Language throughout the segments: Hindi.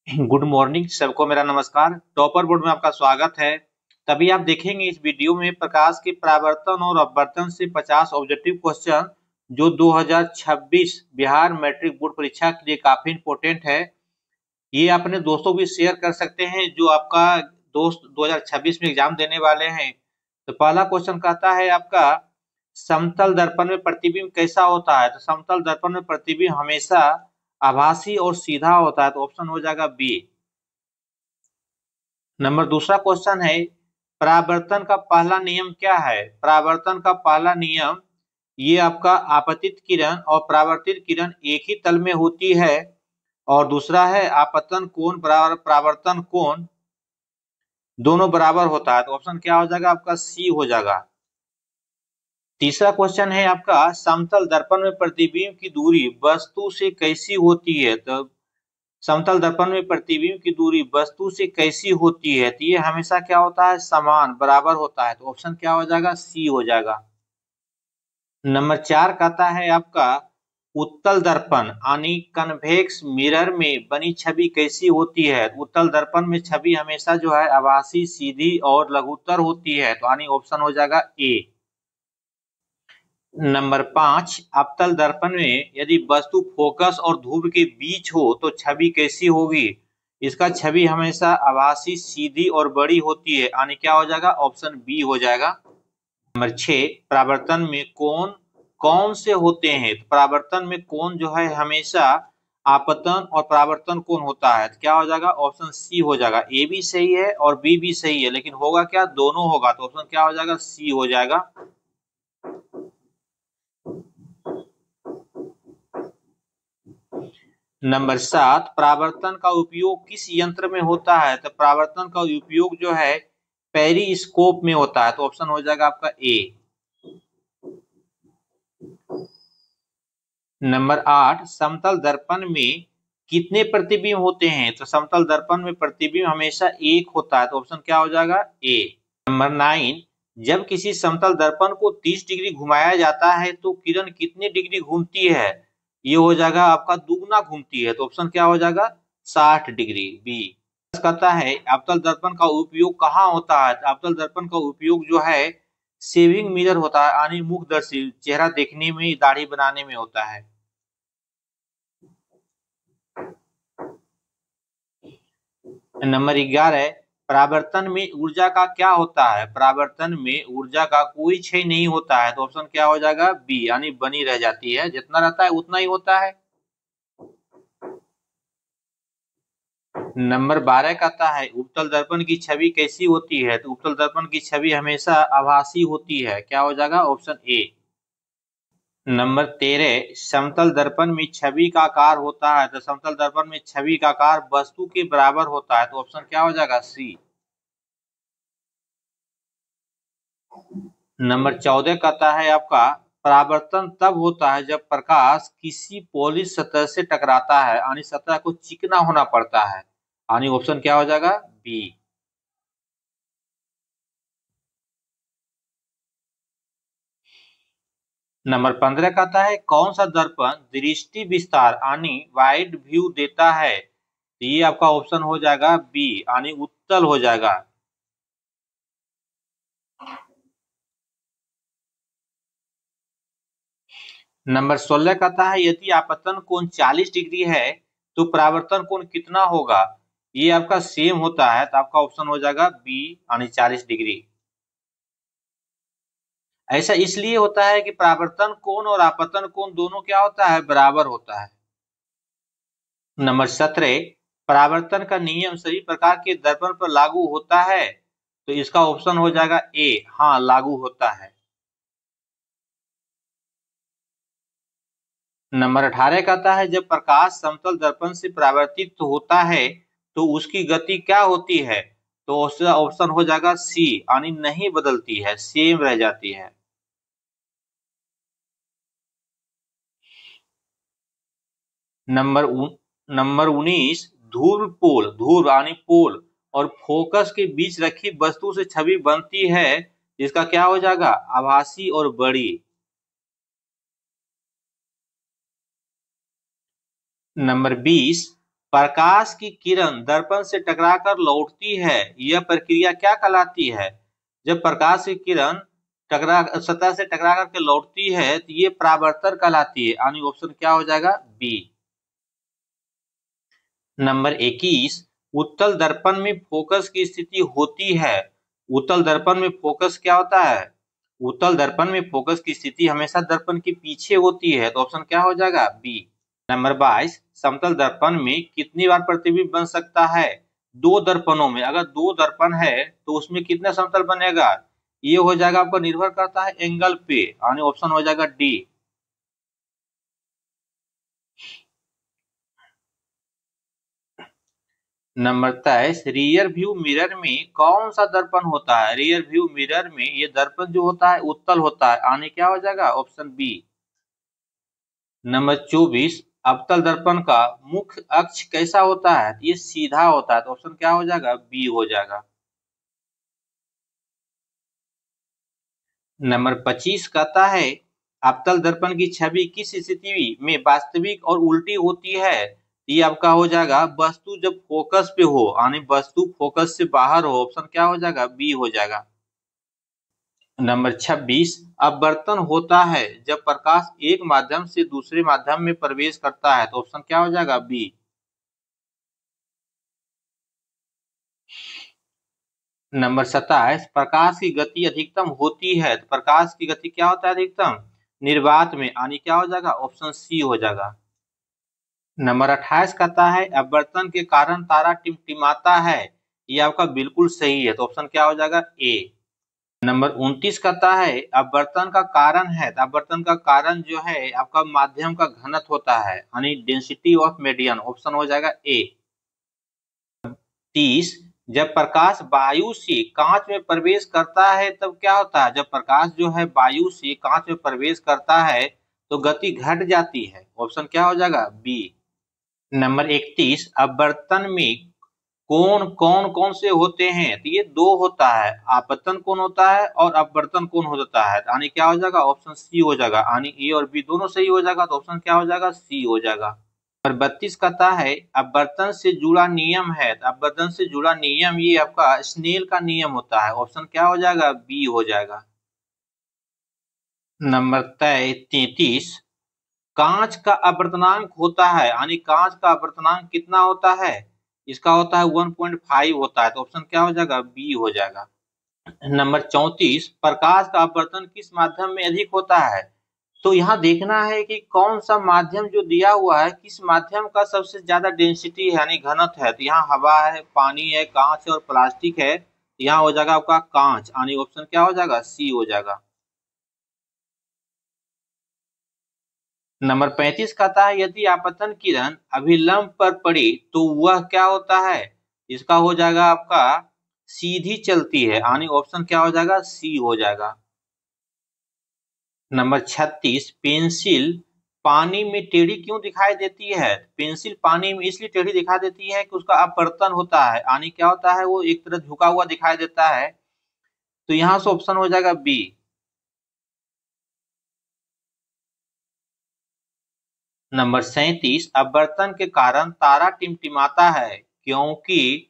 गुड मॉर्निंग सबको, मेरा नमस्कार। टॉपर बोर्ड में आपका स्वागत है। तभी आप देखेंगे इस वीडियो में प्रकाश के परावर्तन और अपवर्तन से 50 ऑब्जेक्टिव क्वेश्चन जो 2026 बिहार मैट्रिक बोर्ड परीक्षा के लिए काफी इंपोर्टेंट है। ये अपने दोस्तों भी शेयर कर सकते हैं जो आपका दोस्त 2026 में एग्जाम देने वाले हैं। तो पहला क्वेश्चन कहता है आपका, समतल दर्पण में प्रतिबिंब कैसा होता है। तो समतल दर्पण में प्रतिबिंब हमेशा आभासी और सीधा होता है, तो ऑप्शन हो जाएगा बी। नंबर दूसरा क्वेश्चन है, परावर्तन का पहला नियम क्या है। परावर्तन का पहला नियम ये आपका आपतित किरण और परावर्तित किरण एक ही तल में होती है, और दूसरा है आपतन कोण बराबर परावर्तन कोण दोनों बराबर होता है। तो ऑप्शन क्या हो जाएगा आपका, सी हो जाएगा। तीसरा क्वेश्चन है आपका, समतल दर्पण में प्रतिबिंब की दूरी वस्तु से कैसी होती है। तो समतल दर्पण में प्रतिबिंब की दूरी वस्तु से कैसी होती है, तो ये हमेशा क्या होता है, समान बराबर होता है। तो ऑप्शन क्या हो जाएगा, सी हो जाएगा। नंबर 4 कहता है आपका, उत्तल दर्पण यानी कन्वेक्स मिरर में बनी छवि कैसी होती है। उत्तल दर्पण में छवि हमेशा जो है आभासी, सीधी और लघुत्तर होती है। तो यानी ऑप्शन हो जाएगा ए। नंबर 5, अवतल दर्पण में यदि वस्तु फोकस और ध्रुव के बीच हो तो छवि कैसी होगी। इसका छवि हमेशा आभासी, सीधी और बड़ी होती है, यानी क्या हो जाएगा, ऑप्शन बी हो जाएगा। नंबर 6, परावर्तन में कोण कौन से होते हैं। तो परावर्तन में कोण जो है हमेशा आपतन और परावर्तन कोण होता है। तो क्या हो जाएगा, ऑप्शन सी हो जाएगा। ए भी सही है और बी भी सही है, लेकिन होगा क्या, दोनों होगा। तो ऑप्शन क्या हो जाएगा, सी हो जाएगा। नंबर 7, परावर्तन का उपयोग किस यंत्र में होता है। तो परावर्तन का उपयोग जो है पेरिस्कोप में होता है। तो ऑप्शन हो जाएगा आपका ए। नंबर 8, समतल दर्पण में कितने प्रतिबिंब होते हैं। तो समतल दर्पण में प्रतिबिंब हमेशा एक होता है। तो ऑप्शन क्या हो जाएगा, ए। नंबर 9, जब किसी समतल दर्पण को 30 डिग्री घुमाया जाता है तो किरण कितने डिग्री घूमती है। ये हो जाएगा आपका दुगना घूमती है। तो ऑप्शन क्या हो जाएगा, 60 डिग्री, बी। कहता है अवतल दर्पण का उपयोग कहाँ होता है। अवतल दर्पण का उपयोग जो है सेविंग मिरर होता है, यानी मुखदर्शी, चेहरा देखने में, दाढ़ी बनाने में होता है। नंबर 11, परावर्तन में ऊर्जा का क्या होता है। परावर्तन में ऊर्जा का कोई क्षय नहीं होता है। तो ऑप्शन क्या हो जाएगा, बी, यानी बनी रह जाती है, जितना रहता है उतना ही होता है। नंबर 12 कहता है, उत्तल दर्पण की छवि कैसी होती है। तो उत्तल दर्पण की छवि हमेशा आभासी होती है। क्या हो जाएगा, ऑप्शन ए। नंबर 13, समतल दर्पण में छवि का आकार होता है। तो समतल दर्पण में छवि का आकार वस्तु के बराबर होता है। तो ऑप्शन क्या हो जाएगा, सी। नंबर 14 कहता है आपका, परावर्तन तब होता है जब प्रकाश किसी पॉलिश सतह से टकराता है, यानी सतह को चिकना होना पड़ता है, यानी ऑप्शन क्या हो जाएगा, बी। नंबर 15 कहता है, कौन सा दर्पण दृष्टि विस्तार यानी वाइड व्यू देता है। तो ये आपका ऑप्शन हो जाएगा बी, यानी उत्तल हो जाएगा। नंबर 16 कहता है, यदि आपतन कोण 40 डिग्री है तो परावर्तन कोण कितना होगा। ये आपका सेम होता है, तो आपका ऑप्शन हो जाएगा बी, यानी 40 डिग्री। ऐसा इसलिए होता है कि परावर्तन कोण और आपतन कोण दोनों क्या होता है, बराबर होता है। नंबर 17, परावर्तन का नियम सभी प्रकार के दर्पण पर लागू होता है। तो इसका ऑप्शन हो जाएगा ए, हाँ लागू होता है। नंबर 18 कहता है, जब प्रकाश समतल दर्पण से परावर्तित होता है तो उसकी गति क्या होती है। तो उसका ऑप्शन हो जाएगा सी, यानी नहीं बदलती है, सेम रह जाती है। नंबर 19, ध्रुव पोल, ध्रुव यानी पोल और फोकस के बीच रखी वस्तु से छवि बनती है, जिसका क्या हो जाएगा, आभासी और बड़ी। नंबर 20, प्रकाश की किरण दर्पण से टकराकर लौटती है, यह प्रक्रिया क्या कहलाती है? जब प्रकाश की किरण सतह से टकरा करके लौटती है तो ये परावर्तन कहलाती है। यानी ऑप्शन क्या हो जाएगा? बी। नंबर 21, उत्तल दर्पण में फोकस की स्थिति होती है। उत्तल दर्पण में फोकस क्या होता है? उत्तल दर्पण में फोकस की स्थिति हमेशा दर्पण के पीछे होती है, तो ऑप्शन क्या हो जाएगा? बी। नंबर 22, समतल दर्पण में कितनी बार प्रतिबिंब बन सकता है? दो दर्पणों में, अगर दो दर्पण है तो उसमें कितना समतल बनेगा? ये हो जाएगा आपको निर्भर करता है एंगल पे, यानी ऑप्शन हो जाएगा D. Number 23, rear view mirror में कौन सा दर्पण होता है? रियर व्यू मिरर में ये दर्पण जो होता है उत्तल होता है, यानी क्या हो जाएगा? Option B. नंबर 24, अवतल दर्पण का मुख्य अक्ष कैसा होता है? ये सीधा होता है, तो ऑप्शन क्या हो जाएगा? बी हो जाएगा। नंबर 25 कहता है अवतल दर्पण की छवि किस स्थिति में वास्तविक और उल्टी होती है? ये आपका हो जाएगा वस्तु जब फोकस पे हो, यानी वस्तु फोकस से बाहर हो, ऑप्शन क्या हो जाएगा? बी हो जाएगा। नंबर 26, अपवर्तन होता है जब प्रकाश एक माध्यम से दूसरे माध्यम में प्रवेश करता है, तो ऑप्शन क्या हो जाएगा? बी। नंबर 27, प्रकाश की गति अधिकतम होती है, तो प्रकाश की गति क्या होता है अधिकतम? निर्वात में, यानी क्या हो जाएगा? ऑप्शन सी हो जाएगा। नंबर 28 कहता है अपवर्तन के कारण तारा टिमटिमाता है, ये आपका बिल्कुल सही है, तो ऑप्शन क्या हो जाएगा? ए। नंबर 29 कहता है अपवर्तन का कारण है, तो अपवर्तन का कारण जो है आपका माध्यम का घनत्व होता है, यानी डेंसिटी ऑफ मीडियम, ऑप्शन हो जाएगा ए। 30, जब प्रकाश वायु से कांच में प्रवेश करता है तब क्या होता है? जब प्रकाश जो है वायु से कांच में प्रवेश करता है तो गति घट जाती है, ऑप्शन क्या हो जाएगा? बी। नंबर 31, अपवर्तन में कोण कौन कौन से होते हैं? तो ये दो होता है, आपतन कोण होता है और अपवर्तन कोण होता है, यानी क्या हो जाएगा? ऑप्शन सी हो जाएगा, यानी ए और बी दोनों सही हो जाएगा, तो ऑप्शन क्या हो जाएगा? सी हो जाएगा। नंबर 32 कहता है अपवर्तन से जुड़ा नियम है, तो अपवर्तन से जुड़ा नियम ये आपका स्नेल का नियम होता है, ऑप्शन क्या हो जाएगा? बी हो जाएगा। नंबर 33, कांच का अपवर्तनांक होता है, यानी कांच का अपवर्तनांक कितना होता है? इसका होता है 1.5 होता है, तो ऑप्शन क्या हो जाएगा? बी हो जाएगा। नंबर 34, प्रकाश का अपवर्तन किस माध्यम में अधिक होता है? तो यहाँ देखना है कि कौन सा माध्यम जो दिया हुआ है किस माध्यम का सबसे ज्यादा डेंसिटी है, यानी घनत्व है। तो यहाँ हवा है, पानी है, कांच है और प्लास्टिक है, यहाँ हो जाएगा आपका कांच, यानी ऑप्शन क्या हो जाएगा? सी हो जाएगा। नंबर 35 कहता है यदि आपतन किरण अभिलंब पर पड़ी तो वह क्या होता है? इसका हो जाएगा आपका सीधी चलती है, यानी ऑप्शन क्या हो जाएगा? सी हो जाएगा। नंबर 36, पेंसिल पानी में टेढ़ी क्यों दिखाई देती है? पेंसिल पानी में इसलिए टेढ़ी दिखाई देती है कि उसका अपवर्तन होता है, यानी क्या होता है? वो एक तरह झुका हुआ दिखाई देता है, तो यहाँ से ऑप्शन हो जाएगा बी। नंबर 37, अपवर्तन के कारण तारा टिमटिमाता है क्योंकि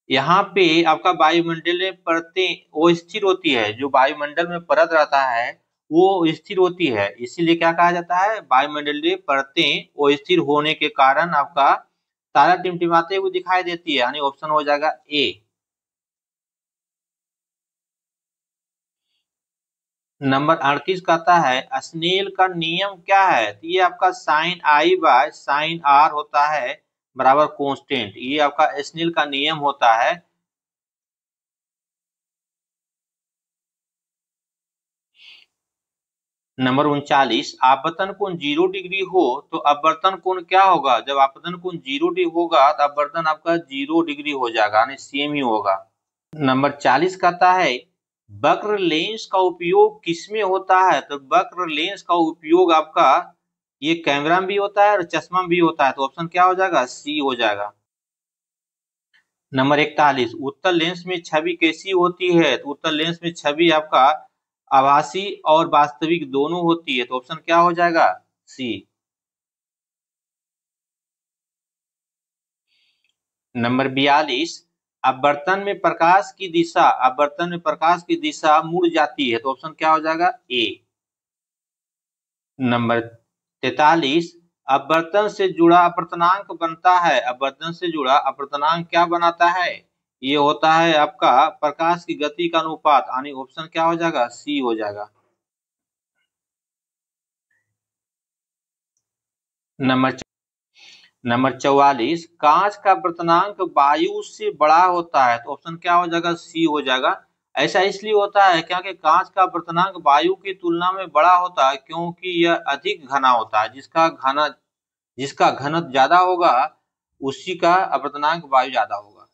यहाँ पे आपका वायुमंडल में परतें वो स्थिर होती है, जो वायुमंडल में परत रहता है वो स्थिर होती है, इसीलिए क्या कहा जाता है? वायुमंडलीय परतें वो स्थिर होने के कारण आपका तारा टिमटिमाते हुए दिखाई देती है, यानी ऑप्शन हो जाएगा ए। नंबर 38 कहता है स्नेल का नियम क्या है? तो ये आपका sign I by sign R होता है बराबर कांस्टेंट, ये आपका स्नेल का नियम होता है। नंबर 39, आपतन कोण 0 डिग्री हो तो अपवर्तन कोण क्या होगा? जब आपतन कोण 0 डिग्री होगा तो अपवर्तन आपका 0 डिग्री हो जाएगा, यानी सेम ही होगा। नंबर 40 कहता है वक्र लेंस का उपयोग किसमें होता है? तो वक्र लेंस का उपयोग आपका ये कैमरा में भी होता है और चश्मा में भी होता है, तो ऑप्शन क्या हो जाएगा? सी हो जाएगा। नंबर 41, उत्तल लेंस में छवि कैसी होती है? तो उत्तल लेंस में छवि आपका आभासी और वास्तविक दोनों होती है, तो ऑप्शन क्या हो जाएगा? सी। नंबर 42, अपवर्तन में प्रकाश की दिशा मुड़ जाती है, तो ऑप्शन क्या हो जाएगा? ए। नंबर 43, अपवर्तन से जुड़ा अपवर्तनांक बनता है। अपवर्तन से जुड़ा अपवर्तनांक क्या बनाता है? ये होता है आपका प्रकाश की गति का अनुपात, यानी ऑप्शन क्या हो जाएगा? सी हो जाएगा। नंबर 44, कांच का अपवर्तनांक वायु से बड़ा होता है, तो ऑप्शन क्या हो जाएगा? सी हो जाएगा। ऐसा इसलिए होता है क्योंकि कांच का अपवर्तनांक वायु की तुलना में बड़ा होता है, क्योंकि यह अधिक घना होता है। जिसका घनत्व ज्यादा होगा उसी का अपवर्तनांक वायु ज्यादा होगा।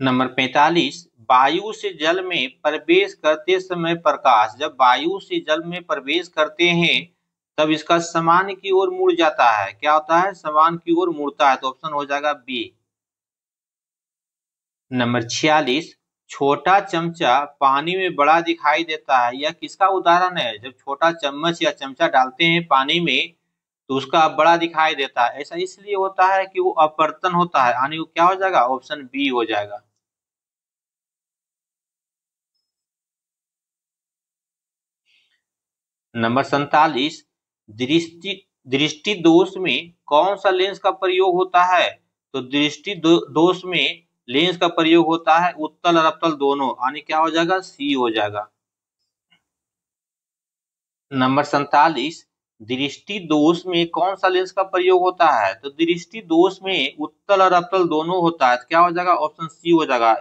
नंबर 45, वायु से जल में प्रवेश करते समय प्रकाश, जब वायु से जल में प्रवेश करते हैं तब इसका समान की ओर मुड़ जाता है। क्या होता है? समान की ओर मुड़ता है, तो ऑप्शन हो जाएगा बी। नंबर 46, छोटा चमचा पानी में बड़ा दिखाई देता है, यह किसका उदाहरण है? जब छोटा चम्मच या चमचा डालते हैं पानी में तो उसका बड़ा दिखाई देता है। ऐसा इसलिए होता है कि वो अपवर्तन होता है, यानी वो क्या हो जाएगा? ऑप्शन बी हो जाएगा। नंबर 47, दृष्टि दोष में कौन सा लेंस का प्रयोग होता है? तो दृष्टि दोष में लेंस का प्रयोग होता है उत्तल और अवतल दोनों, यानी क्या हो जाएगा? सी हो जाएगा। नंबर 47, दृष्टि दोष में कौन सा लेंस का प्रयोग होता है? तो दृष्टि दोष में उत्तल और अवतल दोनों होता है, तो क्या हो जाएगा? ऑप्शन सी हो जाएगा।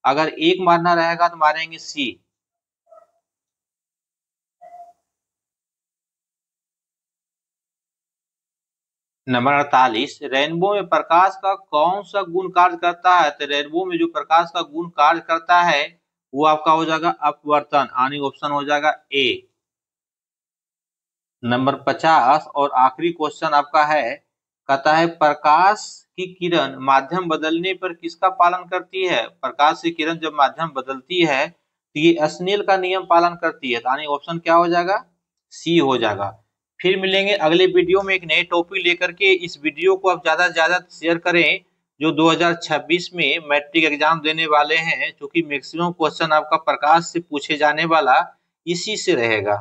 अगर एक मारना रहेगा तो मारेंगे सी। नंबर 48, रेनबो में प्रकाश का कौन सा गुण कार्य करता है? तो रेनबो में जो प्रकाश का गुण कार्य करता है वो आपका हो जाएगा अपवर्तन, यानी ऑप्शन हो जाएगा ए। नंबर 50 और आखिरी क्वेश्चन आपका है, कहता है प्रकाश की किरण माध्यम बदलने पर किसका पालन करती है? प्रकाश की किरण जब माध्यम बदलती है तो ये स्नेल का नियम पालन करती है, यानी ऑप्शन क्या हो जाएगा? सी हो जाएगा। फिर मिलेंगे अगले वीडियो में एक नए टॉपिक लेकर के। इस वीडियो को आप ज्यादा से ज्यादा शेयर करें जो 2026 में मैट्रिक एग्जाम देने वाले हैं, क्योंकि मैक्सिमम क्वेश्चन आपका प्रकाश से पूछे जाने वाला इसी से रहेगा।